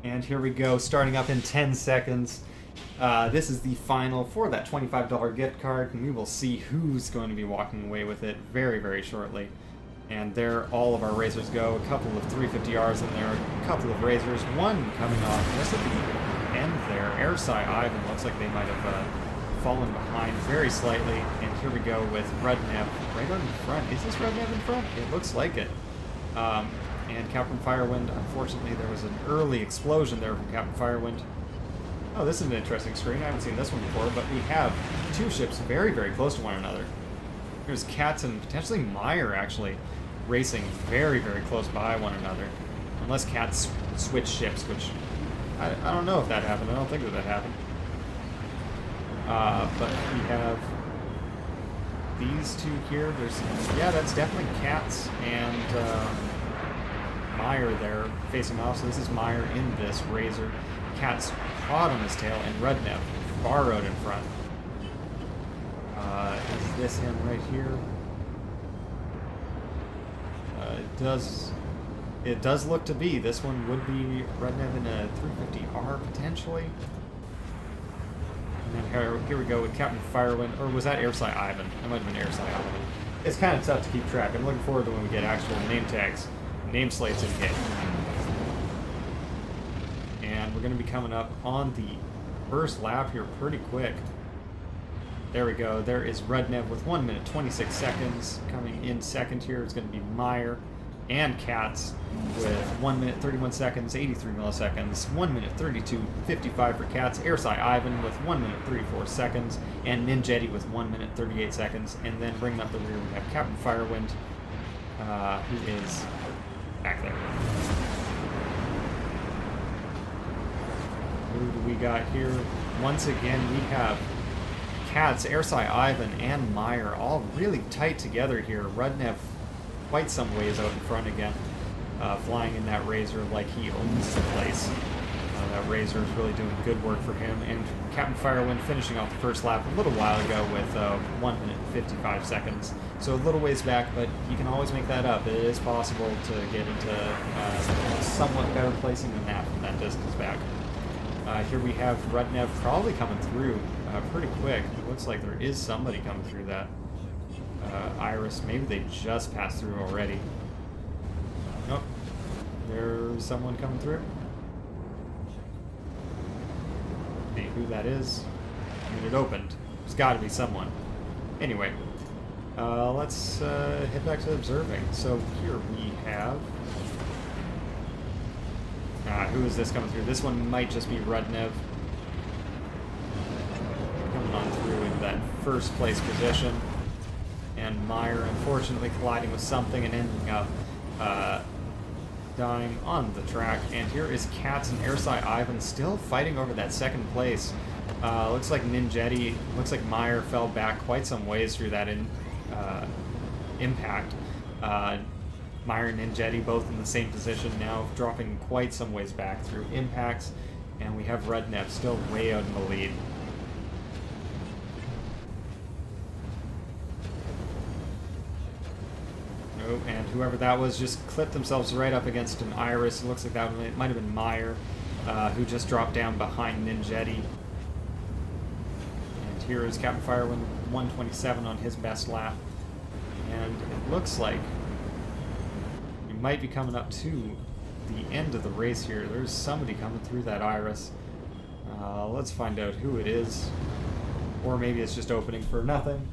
And here we go, starting up in 10 seconds. This is the final for that $25 gift card, and we will see who's going to be walking away with it very, very shortly. And there all of our racers go. A couple of 350Rs in there, a couple of racers, one coming off just at the end there. Airside Ivan looks like they might have fallen behind very slightly. And here we go with Rudnev right on the front. Is this Rudnev in front? It looks like it. And Captain Firewind, unfortunately, there was an early explosion there from Captain Firewind. Oh, this is an interesting screen. I haven't seen this one before, but we have two ships very, very close to one another. There's Katz and potentially Meyer, actually, racing very, very close by one another. Unless Katz switched ships, which I don't know if that happened. I don't think that happened. But we have these two here. There's, yeah, that's definitely Katz and Meyer there facing off. So this is Meyer in this Razor. Katz hot on his tail, and Rudnev far out in front. Is this him right here? It does look to be. This one would be Rudnev in a 350R potentially. And then here we go with Captain Firewind, or was that Airside Ivan? That might have been Airside Ivan. It's kind of tough to keep track. I'm looking forward to when we get actual name tags, name slates in game. And we're going to be coming up on the first lap here pretty quick. There we go. There is Rudnev with 1 minute 26 seconds. Coming in second here is going to be Meyer and Katz with 1 minute 31 seconds, 83 milliseconds. 1 minute 32.55 for Katz. Airside Ivan with 1 minute 34 seconds. And Ninjetti with 1 minute 38 seconds. And then bringing up the rear, we have Captain Firewind, who is back there. Who do we got here? Once again, we have Katz, Airside Ivan, and Meyer all really tight together here. Rudnev quite some ways out in front again, flying in that Razor like he owns the place. That Razor is really doing good work for him. And Captain Firewind finishing off the first lap a little while ago with 1 minute 55 seconds. So a little ways back, but you can always make that up. It is possible to get into somewhat better placing than that from that distance back. Here we have Rudnev probably coming through pretty quick. It looks like there is somebody coming through that Iris. Maybe they just passed through already. Nope. There's someone coming through. See who that is. I mean, it opened. There's got to be someone. Anyway, let's head back to observing. So here we have... who is this coming through? This one might just be Rudnev. Coming on through in that first place position. And Meyer, unfortunately, colliding with something and ending up dying on the track. And here is Katz and Airside Ivan still fighting over that second place. Looks like Ninjetti, looks like Meyer fell back quite some ways through that impact. Meyer and Ninjetti both in the same position now, dropping quite some ways back through impacts, and we have Rudnev still way out in the lead. Oh, and whoever that was just clipped themselves right up against an Iris. It looks like that might have been Meyer, who just dropped down behind Ninjetti. And here is Captain Firewind, 127 on his best lap. And it looks like might be coming up to the end of the race here. There's somebody coming through that Iris. Let's find out who it is. Or maybe it's just opening for nothing.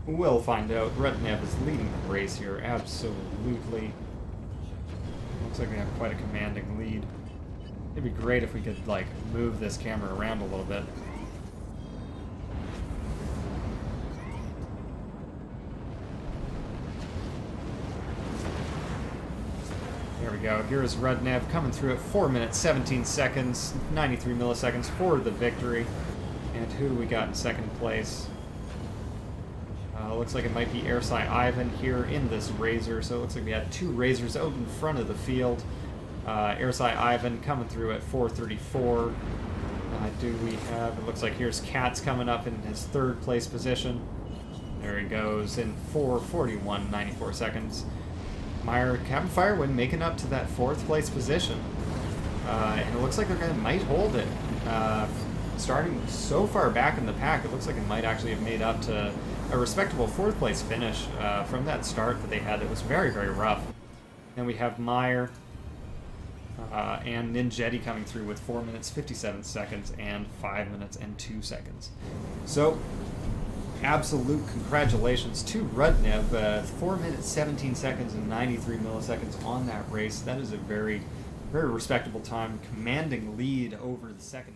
We'll find out. Rudnev is leading the race here, absolutely. Looks like we have quite a commanding lead. It'd be great if we could, like, move this camera around a little bit. There we go. Here is Rudnev coming through at 4 minutes, 17 seconds, 93 milliseconds for the victory. And who do we got in second place? Looks like it might be Airside Ivan here in this Razor. So it looks like we had two Razors out in front of the field. Airside Ivan coming through at 4:34. Do we have... It looks like here's Katz coming up in his third place position. There he goes in 4:41, 94 seconds. Meyer, Captain Firewind making up to that fourth place position. And it looks like they're might hold it. Starting so far back in the pack, it looks like it might actually have made up to a respectable 4th place finish from that start that they had. It was very, very rough. Then we have Meyer and Ninjetti coming through with 4 minutes 57 seconds and 5 minutes and 2 seconds. So, absolute congratulations to Rudnev. 4 minutes 17 seconds and 93 milliseconds on that race. That is a very, very respectable time, commanding lead over the second